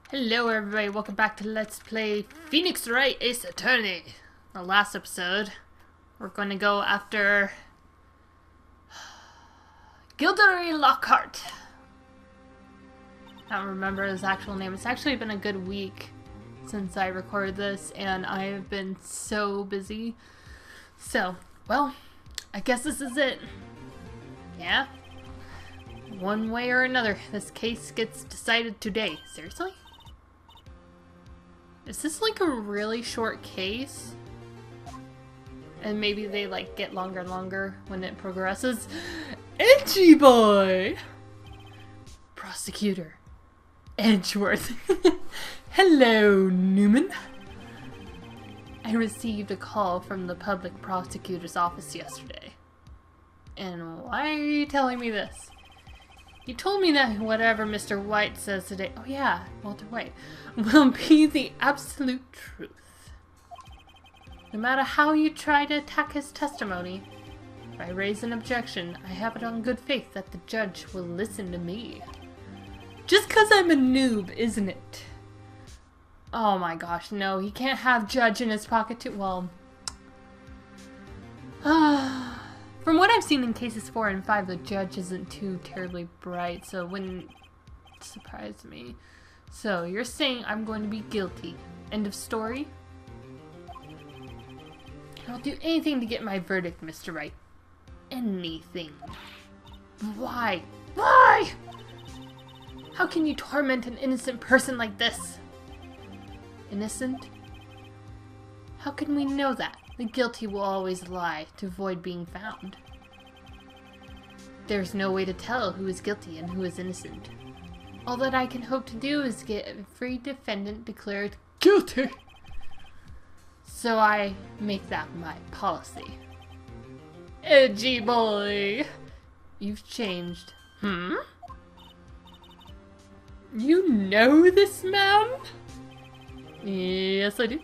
Hello everybody, welcome back to Let's Play Phoenix Wright Ace Attorney. The last episode, we're going to go after Gilderoy Lockhart. I don't remember his actual name. It's actually been a good week since I recorded this and I have been so busy. So, well, I guess this is it. Yeah? One way or another, this case gets decided today. Seriously? Is this like a really short case? And maybe they like get longer and longer when it progresses. Edgy boy! Prosecutor Edgeworth. Hello, Newman. I received a call from the public prosecutor's office yesterday. And why are you telling me this? He told me that whatever Mr. White says today, oh yeah, Walter White, will be the absolute truth. No matter how you try to attack his testimony, if I raise an objection, I have it on good faith that the judge will listen to me. Just 'cause I'm a noob, isn't it? Oh my gosh, no, he can't have judge in his pocket too. Well, from what I've seen in cases 4 and 5, the judge isn't too terribly bright, so it wouldn't surprise me. So, you're saying I'm going to be guilty. End of story? I'll do anything to get my verdict, Mr. Wright. Anything. Why? Why? How can you torment an innocent person like this? Innocent? How can we know that? The guilty will always lie to avoid being found. There's no way to tell who is guilty and who is innocent. All that I can hope to do is get a free defendant declared guilty. So I make that my policy. Edgy boy! You've changed. You know this man? Yes, I do.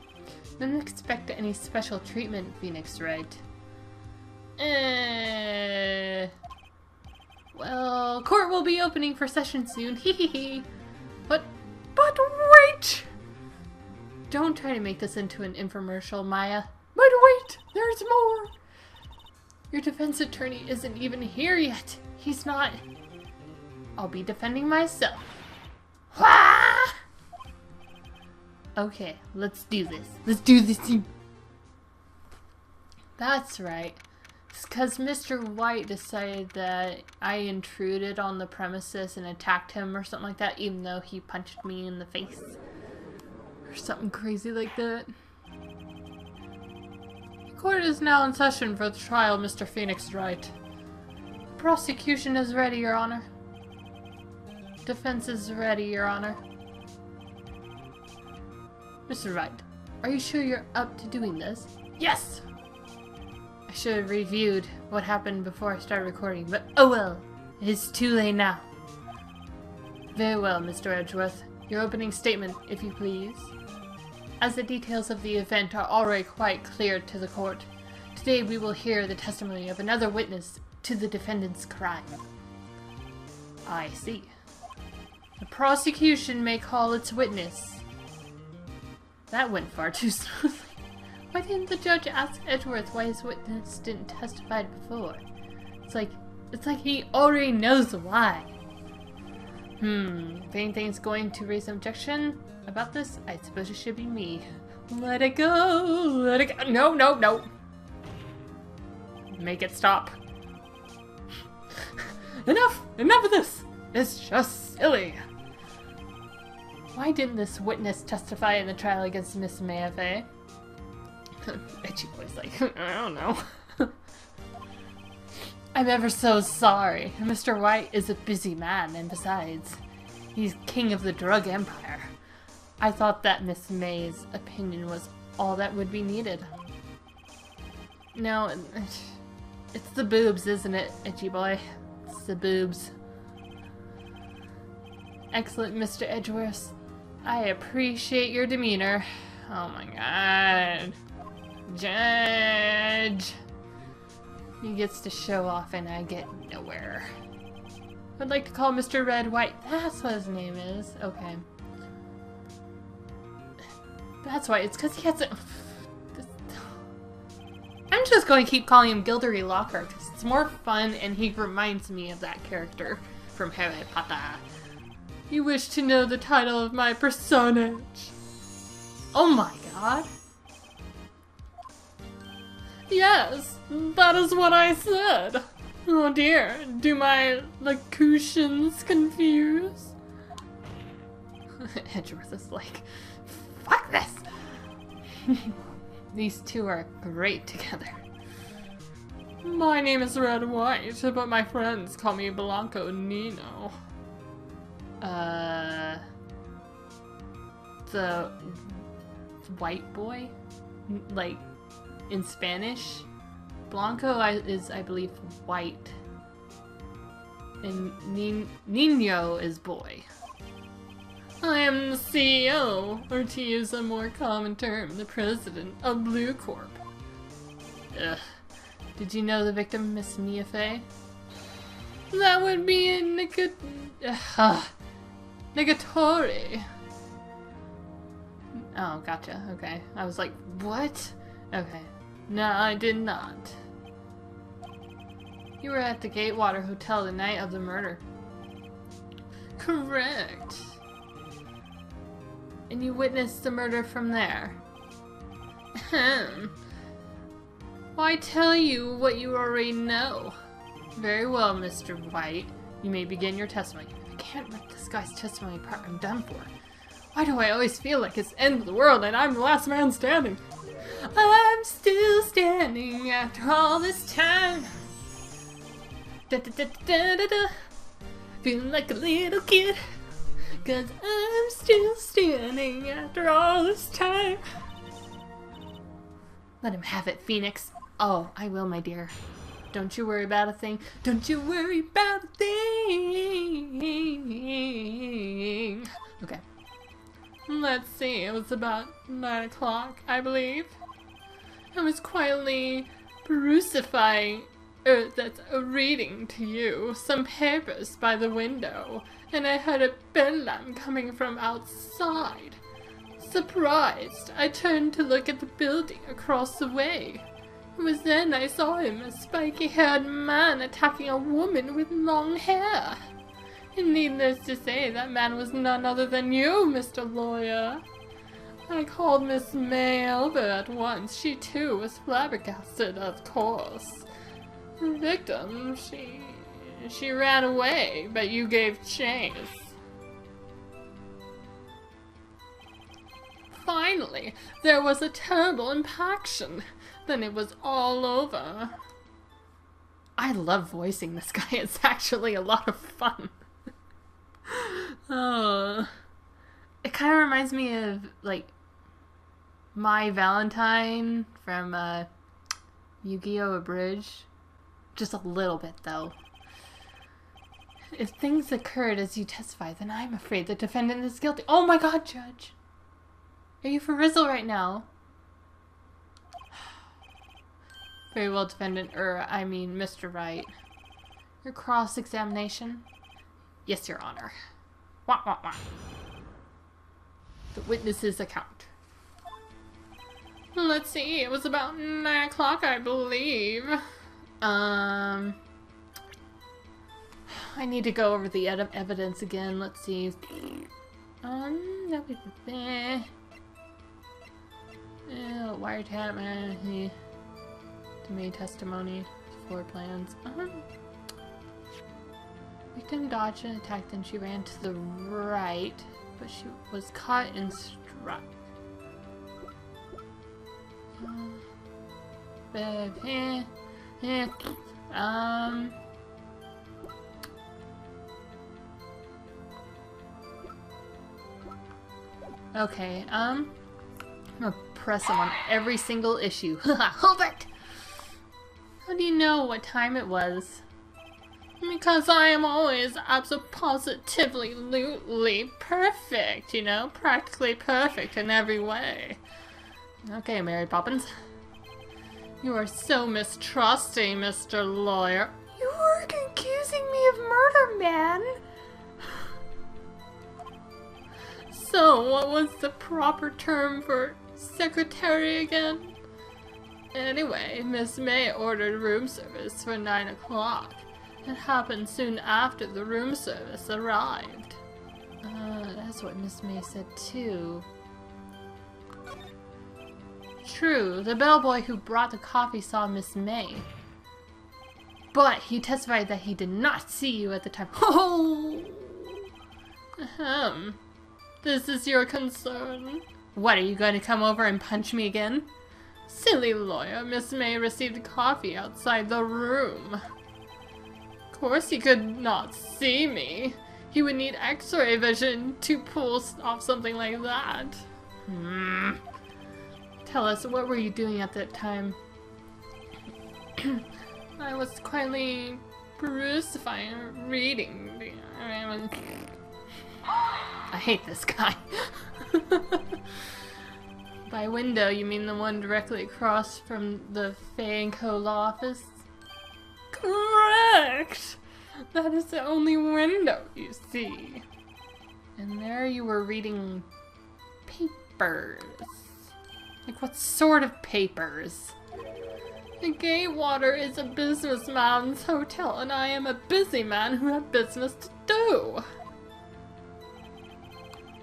Don't expect any special treatment, Phoenix Wright. Well, court will be opening for session soon, hehehe. But wait! Don't try to make this into an infomercial, Maya. But wait, there's more! Your defense attorney isn't even here yet. He's not. I'll be defending myself. Wah! Okay, let's do this. Let's do this. That's right. It's because Mr. White decided that I intruded on the premises and attacked him or something like that, even though he punched me in the face. Or something crazy like that. The court is now in session for the trial, Mr. Phoenix Wright. Prosecution is ready, Your Honor. Defense is ready, Your Honor. Mr. Wright, are you sure you're up to doing this? Yes! I should have reviewed what happened before I started recording, but oh well, it's too late now. Very well, Mr. Edgeworth. Your opening statement, if you please. As the details of the event are already quite clear to the court, today we will hear the testimony of another witness to the defendant's crime. I see. The prosecution may call its witness. That went far too smoothly. Why didn't the judge ask Edgeworth why his witness didn't testify before? It's like he already knows why. If anything's going to raise an objection about this, I suppose it should be me. Let it go, let it go. No, no, no. Make it stop. Enough of this. It's just silly. Why didn't this witness testify in the trial against Miss Mayfair? Edgy boy's like, I don't know. I'm ever so sorry. Mr. White is a busy man, and besides, he's king of the drug empire. I thought that Miss May's opinion was all that would be needed. No, it's the boobs, isn't it, edgy boy? It's the boobs. Excellent, Mr. Edgeworth. I appreciate your demeanor. Oh my god. Judge! He gets to show off and I get nowhere. I'd like to call Mr. Red White. That's what his name is. Okay. That's why. It's because he has a... I'm just going to keep calling him Gildery Lockhart because it's more fun and he reminds me of that character from Harry Potter. You wish to know the title of my personage? Oh my god. Yes, that is what I said. Oh dear, do my locutions confuse? Edgeworth is like, fuck this! These two are great together. My name is Red White, but my friends call me Blanco Nino. The white boy? Like, in Spanish? Blanco is, I believe, white. And Nino is boy. I am the CEO, or to use a more common term, the president of Blue Corp. Ugh. Did you know the victim, Miss Mia Fey? That would be a negatory. Oh, gotcha. Okay. I was like, what? Okay. No, I did not. You were at the Gatewater Hotel the night of the murder. Correct. And you witnessed the murder from there. Ahem. Why tell you what you already know? Very well, Mr. White. You may begin your testimony. I can't let this guy's testimony part. I'm done for. Why do I always feel like it's the end of the world and I'm the last man standing? I'm still standing after all this time. Da, da, da, da, da, da. Feeling like a little kid. 'Cause I'm still standing after all this time. Let him have it, Phoenix. Oh, I will, my dear. Don't you worry about a thing. Don't you worry about a thing. Okay. Let's see, it was about 9 o'clock, I believe. I was quietly reading to you some papers by the window, and I heard a bedlam coming from outside. Surprised, I turned to look at the building across the way. It was then I saw him, a spiky-haired man attacking a woman with long hair. And needless to say, that man was none other than you, Mr. Lawyer. I called Miss May over at once. She too was flabbergasted, of course. The victim, she ran away, but you gave chase. Finally, there was a terrible impaction. Then it was all over. I love voicing this guy. It's actually a lot of fun. Oh, it kind of reminds me of like My Valentine from Yu-Gi-Oh! Abridged. Just a little bit though. If things occurred as you testify, then I'm afraid the defendant is guilty. Oh my god, Judge! Are you for Rizzle right now? Very well, defendant, I mean Mr. Wright. Your cross-examination? Yes, Your Honor. Wah, wah, wah. The witness's account. Let's see, it was about 9 o'clock, I believe. I need to go over the evidence again. Let's see. Wiretap, made testimony, floor plans. Victim dodged an attack, then she ran to the right, but she was caught and struck. Okay, I'm gonna press him on every single issue. Hold it! How do you know what time it was? Because I am always absolutely perfect, you know? Practically perfect in every way. Okay, Mary Poppins. You are so mistrusting, Mr. Lawyer. You are accusing me of murder, man! So, what was the proper term for secretary again? Anyway, Miss May ordered room service for 9 o'clock. It happened soon after the room service arrived. That's what Miss May said too. True, the bellboy who brought the coffee saw Miss May. But he testified that he did not see you at the time. Oh! Ahem. This is your concern? What, are you going to come over and punch me again? Silly lawyer, Miss May received coffee outside the room. Of course he could not see me. He would need x-ray vision to pull off something like that. Tell us, what were you doing at that time? I was quietly perusing, reading. I hate this guy. By window, you mean the one directly across from the Fay & Co. law office? Correct! That is the only window you see. And there you were reading papers. Like, what sort of papers? The Gatewater is a businessman's hotel, and I am a busy man who had business to do.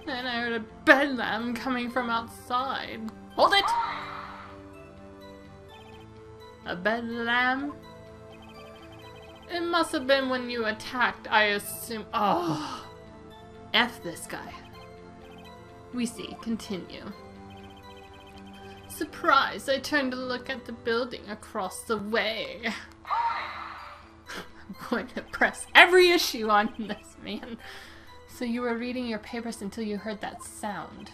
And I heard a bedlam coming from outside. Hold it! A bedlam? It must have been when you attacked, I assume. Oh. F this guy. We see. Continue. Surprised, I turned to look at the building across the way. I'm going to press every issue on this man. So you were reading your papers until you heard that sound.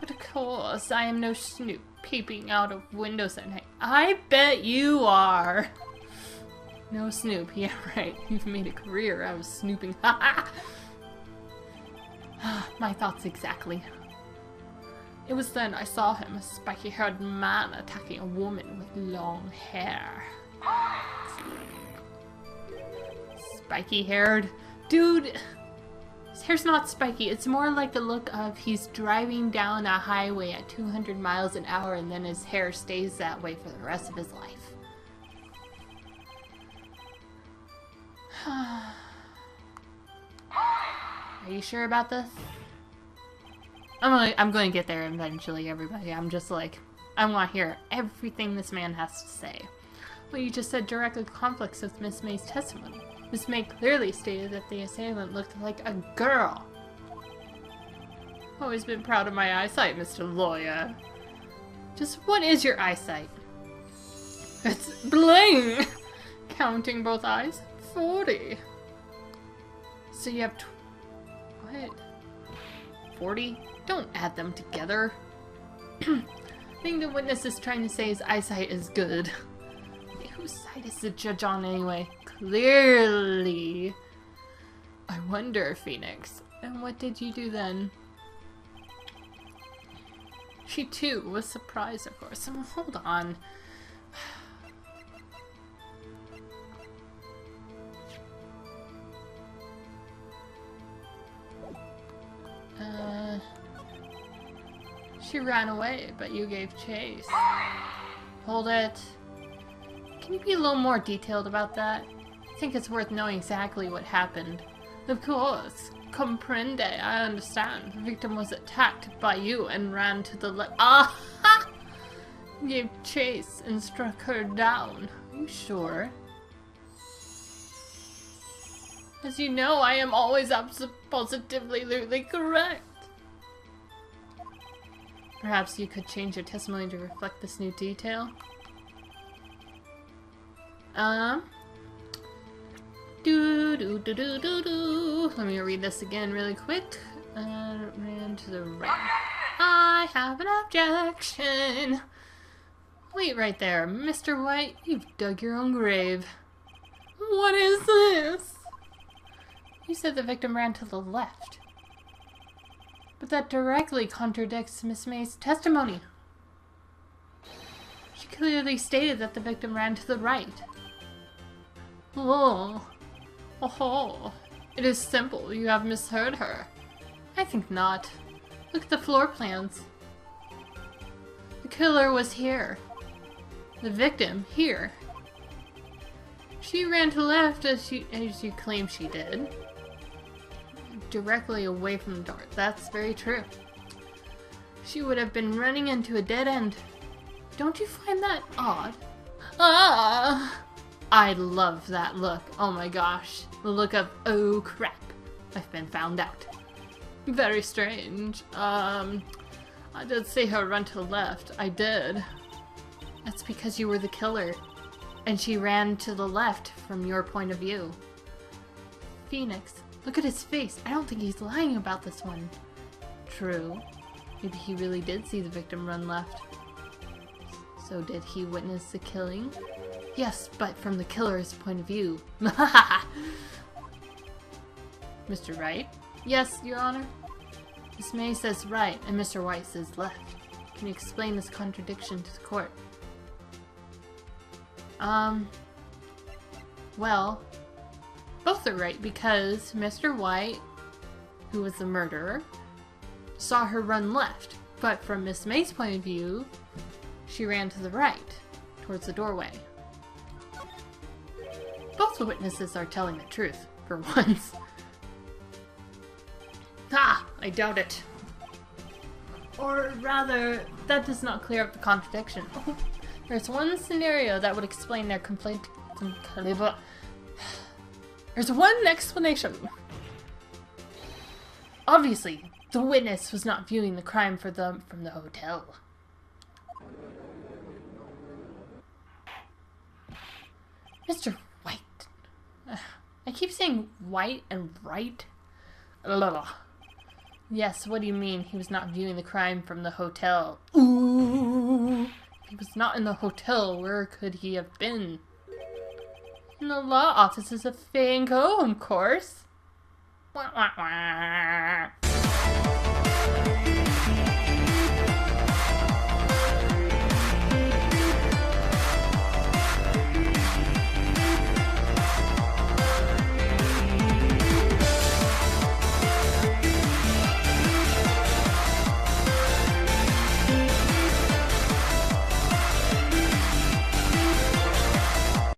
But of course, I am no snoop peeping out of windows at night. I bet you are. No snoop, yeah right. You've made a career out of snooping. My thoughts exactly. It was then I saw him, a spiky-haired man attacking a woman with long hair. Spiky-haired? Dude, his hair's not spiky. It's more like the look of he's driving down a highway at 200 miles an hour and then his hair stays that way for the rest of his life. Are you sure about this? I'm going to get there eventually, everybody. I'm just like, I want to hear everything this man has to say. What you just said directly conflicts with Miss May's testimony. Miss May clearly stated that the assailant looked like a girl. Always been proud of my eyesight, Mr. Lawyer. Just what is your eyesight? It's bling! Counting both eyes, 40. So you have what? 40? Don't add them together. I think the witness is trying to say his eyesight is good. Whose side is the judge on anyway? Clearly. I wonder, Phoenix. And what did you do then? She too was surprised, of course. So hold on. She ran away, but you gave chase. Hold it. Can you be a little more detailed about that? I think it's worth knowing exactly what happened. Of course. Comprende, I understand. The victim was attacked by you and ran to the left. Aha! Gave chase and struck her down. Are you sure? As you know, I am always positively correct. Perhaps you could change your testimony to reflect this new detail? Let me read this again really quick. Ran to the right. I have an objection. Wait right there, Mr. White. You've dug your own grave. What is this? You said the victim ran to the left. But that directly contradicts Miss May's testimony. She clearly stated that the victim ran to the right. Oh. Oh. It is simple. You have misheard her. I think not. Look at the floor plans. The killer was here. The victim here. She ran to the left as you claim she did. Directly away from the door. That's very true. She would have been running into a dead end. Don't you find that odd? Ah! I love that look. Oh my gosh. The look of, oh crap. I've been found out. Very strange. I did see her run to the left. I did. That's because you were the killer. And she ran to the left from your point of view. Phoenix, look at his face. I don't think he's lying about this one. True. Maybe he really did see the victim run left. So did he witness the killing? Yes, but from the killer's point of view. Mr. Wright? Yes, Your Honor? Miss May says right, and Mr. White says left. Can you explain this contradiction to the court? Well, both are right because Mr. White, who was the murderer, saw her run left, but from Miss May's point of view, she ran to the right, towards the doorway. Both the witnesses are telling the truth, for once. Ah, I doubt it. Or rather, that does not clear up the contradiction. Oh, there's one scenario that would explain their complaint. There's one explanation. Obviously, the witness was not viewing the crime from the hotel. Mr. White. I keep saying White and Wright. Yes, what do you mean he was not viewing the crime from the hotel? Ooh! If he was not in the hotel, where could he have been? In the law offices of Fay & Co, of course. Wah, wah, wah.